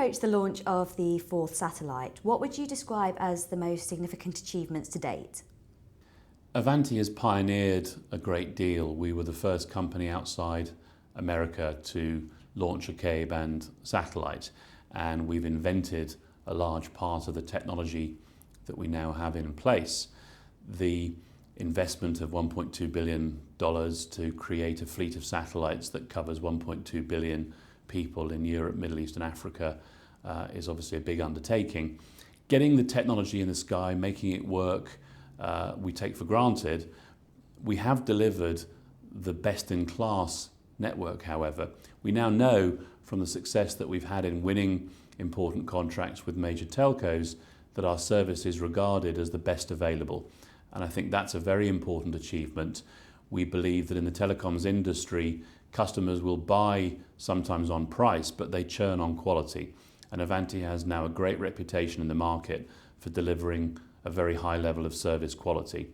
approach the launch of the fourth satellite, what would you describe as the most significant achievements to date? Avanti has pioneered a great deal. We were the first company outside America to launch a Ka-band satellite, and we've invented a large part of the technology that we now have in place. The investment of $1.2 billion to create a fleet of satellites that covers 1.2 billion people in Europe, Middle East and Africa is obviously a big undertaking. Getting the technology in the sky, making it work, we take for granted. We have delivered the best-in-class network, however. We now know from the success that we've had in winning important contracts with major telcos that our service is regarded as the best available. And I think that's a very important achievement. We believe that in the telecoms industry, customers will buy sometimes on price, but they churn on quality. And Avanti has now a great reputation in the market for delivering a very high level of service quality.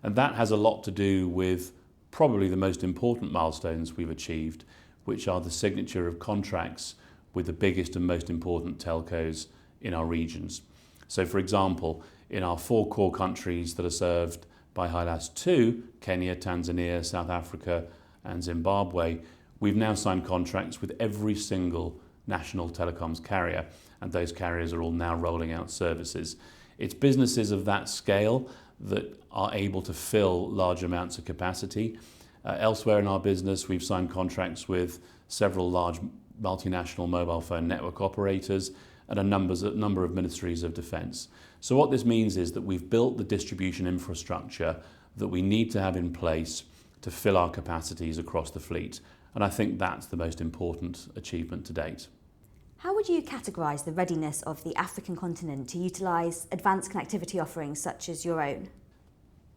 And that has a lot to do with probably the most important milestones we've achieved, which are the signature of contracts with the biggest and most important telcos in our regions. So for example, in our 4 core countries that are served by HYLAS 2, Kenya, Tanzania, South Africa and Zimbabwe, we've now signed contracts with every single national telecoms carrier, and those carriers are all now rolling out services. It's businesses of that scale that are able to fill large amounts of capacity. Elsewhere in our business, we've signed contracts with several large multinational mobile phone network operators and a number of ministries of defence. So what this means is that we've built the distribution infrastructure that we need to have in place to fill our capacities across the fleet. And I think that's the most important achievement to date. How would you categorise the readiness of the African continent to utilise advanced connectivity offerings such as your own?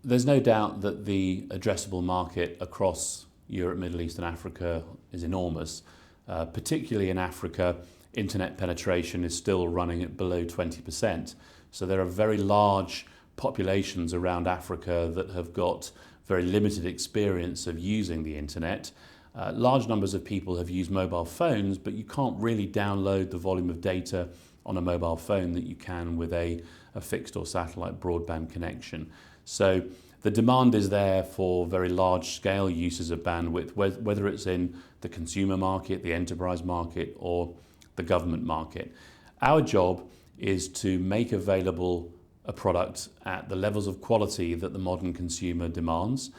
There's no doubt that the addressable market across Europe, Middle East and Africa is enormous. Particularly in Africa, internet penetration is still running at below 20%. So there are very large populations around Africa that have got very limited experience of using the internet. Large numbers of people have used mobile phones, but you can't really download the volume of data on a mobile phone that you can with a fixed or satellite broadband connection. So the demand is there for very large scale uses of bandwidth, whether it's in the consumer market, the enterprise market, or the government market. Our job is to make available a product at the levels of quality that the modern consumer demands,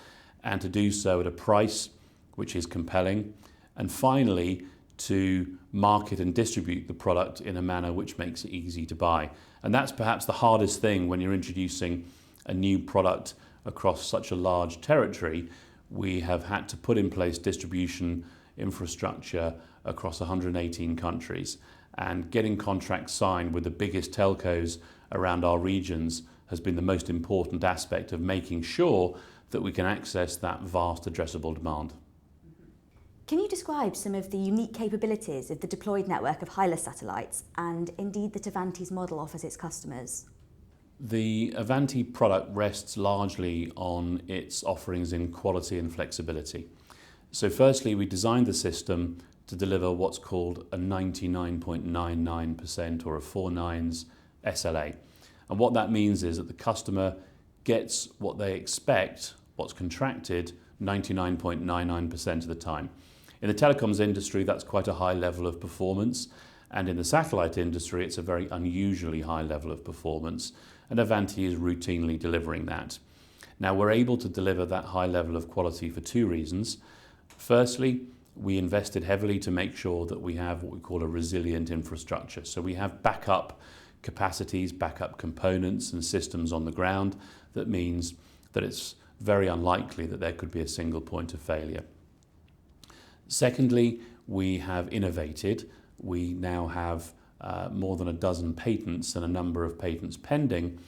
and to do so at a price which is compelling, and finally to market and distribute the product in a manner which makes it easy to buy. And that's perhaps the hardest thing when you're introducing a new product across such a large territory. We have had to put in place distribution infrastructure across 118 countries, and getting contracts signed with the biggest telcos around our regions has been the most important aspect of making sure that we can access that vast addressable demand. Can you describe some of the unique capabilities of the deployed network of HYLAS satellites and indeed that Avanti's model offers its customers? The Avanti product rests largely on its offerings in quality and flexibility. So firstly, we designed the system to deliver what's called a 99.99% or a 4 nines SLA. And what that means is that the customer gets what they expect, what's contracted, 99.99% of the time. In the telecoms industry, that's quite a high level of performance. And in the satellite industry, it's a very unusually high level of performance. And Avanti is routinely delivering that. Now, we're able to deliver that high level of quality for 2 reasons. Firstly, we invested heavily to make sure that we have what we call a resilient infrastructure. So we have backup capacities, backup components and systems on the ground. That means that it's very unlikely that there could be a single point of failure. Secondly, we have innovated. We now have more than a dozen patents and a number of patents pending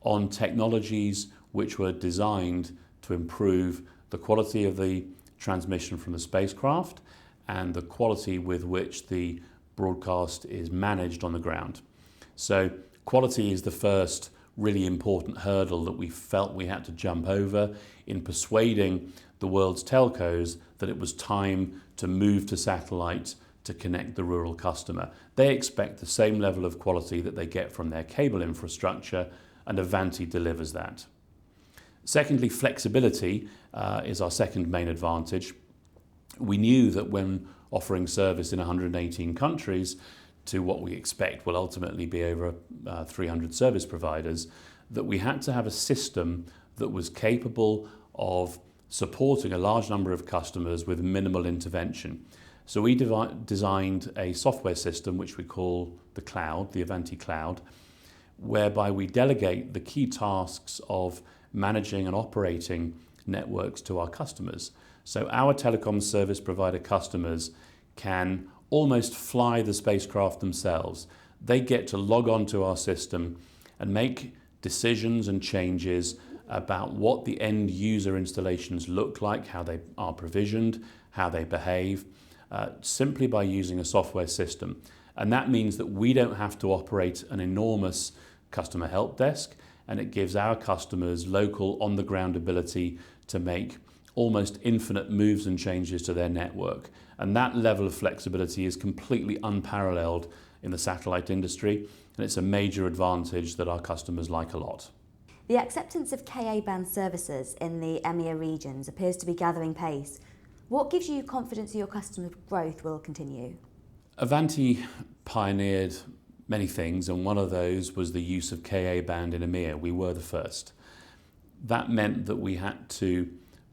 on technologies which were designed to improve the quality of the transmission from the spacecraft and the quality with which the broadcast is managed on the ground. So quality is the first really important hurdle that we felt we had to jump over in persuading the world's telcos that it was time to move to satellite to connect the rural customer. They expect the same level of quality that they get from their cable infrastructure, and Avanti delivers that. Secondly, flexibility is our second main advantage. We knew that when offering service in 118 countries to what we expect will ultimately be over 300 service providers, that we had to have a system that was capable of supporting a large number of customers with minimal intervention. So we designed a software system which we call the cloud, the Avanti Cloud, whereby we delegate the key tasks of managing and operating networks to our customers. So our telecom service provider customers can almost fly the spacecraft themselves. They get to log on to our system and make decisions and changes about what the end user installations look like, how they are provisioned, how they behave, simply by using a software system. And that means that we don't have to operate an enormous customer help desk, and it gives our customers local on-the-ground ability to make almost infinite moves and changes to their network. And that level of flexibility is completely unparalleled in the satellite industry, and it's a major advantage that our customers like a lot. The acceptance of Ka-band services in the EMEA regions appears to be gathering pace. What gives you confidence that your customer growth will continue? Avanti pioneered many things, and one of those was the use of Ka-band in EMEA. We were the first. That meant that we had to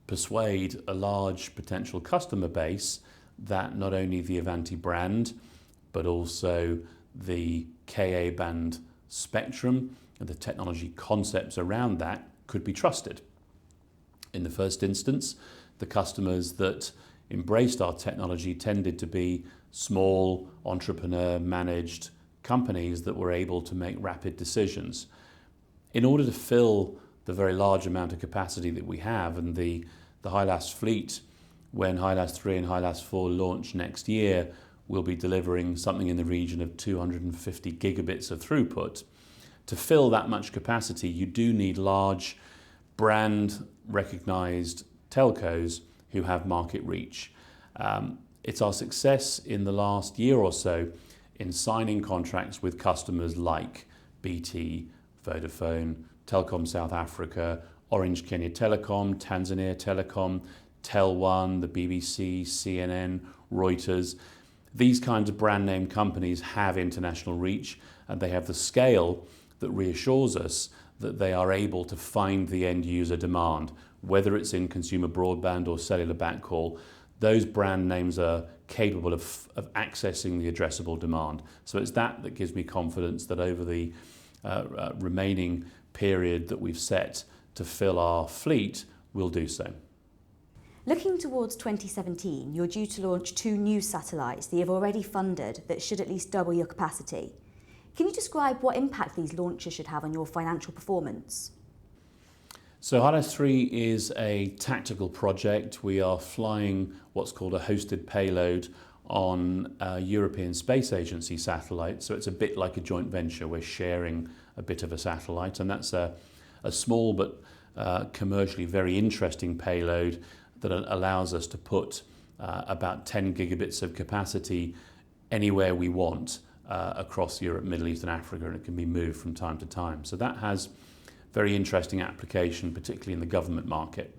persuade a large potential customer base that not only the Avanti brand, but also the Ka-band spectrum and the technology concepts around that could be trusted. In the first instance, the customers that embraced our technology tended to be small, entrepreneur-managed companies that were able to make rapid decisions. In order to fill the very large amount of capacity that we have, and the HYLAS fleet, when HYLAS 3 and HYLAS 4 launch next year, will be delivering something in the region of 250 gigabits of throughput. To fill that much capacity, you do need large brand-recognized telcos who have market reach. It's our success in the last year or so in signing contracts with customers like BT, Vodafone, Telecom South Africa, Orange Kenya Telecom, Tanzania Telecom, Tel1, the BBC, CNN, Reuters. These kinds of brand name companies have international reach, and they have the scale that reassures us that they are able to find the end user demand, whether it's in consumer broadband or cellular backhaul. Those brand names are capable of accessing the addressable demand. So it's that gives me confidence that over the remaining period that we've set to fill our fleet, we'll do so. Looking towards 2017, you're due to launch 2 new satellites that you've already funded that should at least double your capacity. Can you describe what impact these launches should have on your financial performance? So HYLAS 3 is a tactical project. We are flying what's called a hosted payload on a European Space Agency satellite. So it's a bit like a joint venture. We're sharing a bit of a satellite, and that's a small but commercially very interesting payload that allows us to put about 10 gigabits of capacity anywhere we want across Europe, Middle East and Africa, and it can be moved from time to time. So that has very interesting application, particularly in the government market.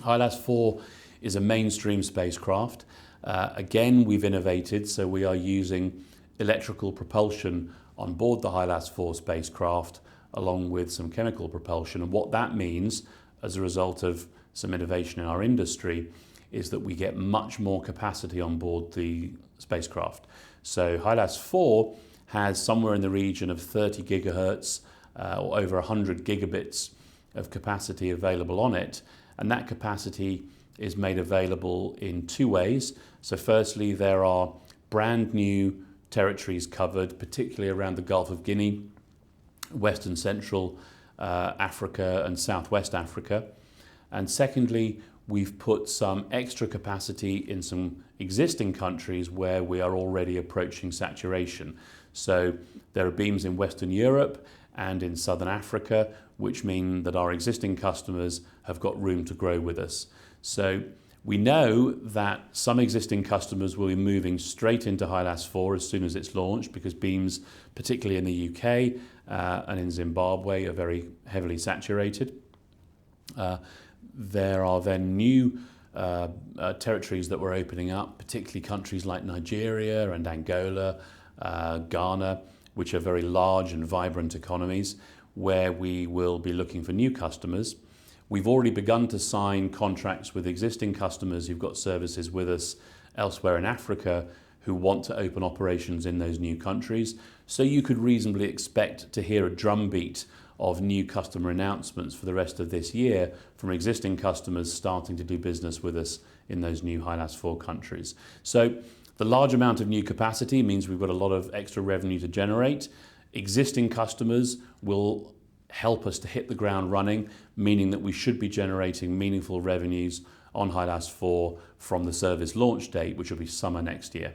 HYLAS 4 is a mainstream spacecraft. Again, we've innovated, so we are using electrical propulsion on board the HYLAS 4 spacecraft, along with some chemical propulsion. And what that means, as a result of some innovation in our industry, is that we get much more capacity on board the spacecraft. So HYLAS 4 has somewhere in the region of 30 gigahertz or over 100 gigabits of capacity available on it, and that capacity is made available in 2 ways. So firstly, there are brand new territories covered, particularly around the Gulf of Guinea, West and Central Africa and Southwest Africa. And secondly, we've put some extra capacity in some existing countries where we are already approaching saturation. So there are beams in Western Europe and in Southern Africa, which mean that our existing customers have got room to grow with us. So We know that some existing customers will be moving straight into HYLAS 4 as soon as it's launched, because beams, particularly in the UK and in Zimbabwe, are very heavily saturated. There are then new territories that we're opening up, particularly countries like Nigeria and Angola, Ghana, which are very large and vibrant economies, where we will be looking for new customers. We've already begun to sign contracts with existing customers who've got services with us elsewhere in Africa who want to open operations in those new countries. So you could reasonably expect to hear a drumbeat of new customer announcements for the rest of this year from existing customers starting to do business with us in those new HYLAS 4 countries. So the large amount of new capacity means we've got a lot of extra revenue to generate. Existing customers will help us to hit the ground running, meaning that we should be generating meaningful revenues on HYLAS 4 from the service launch date, which will be summer next year.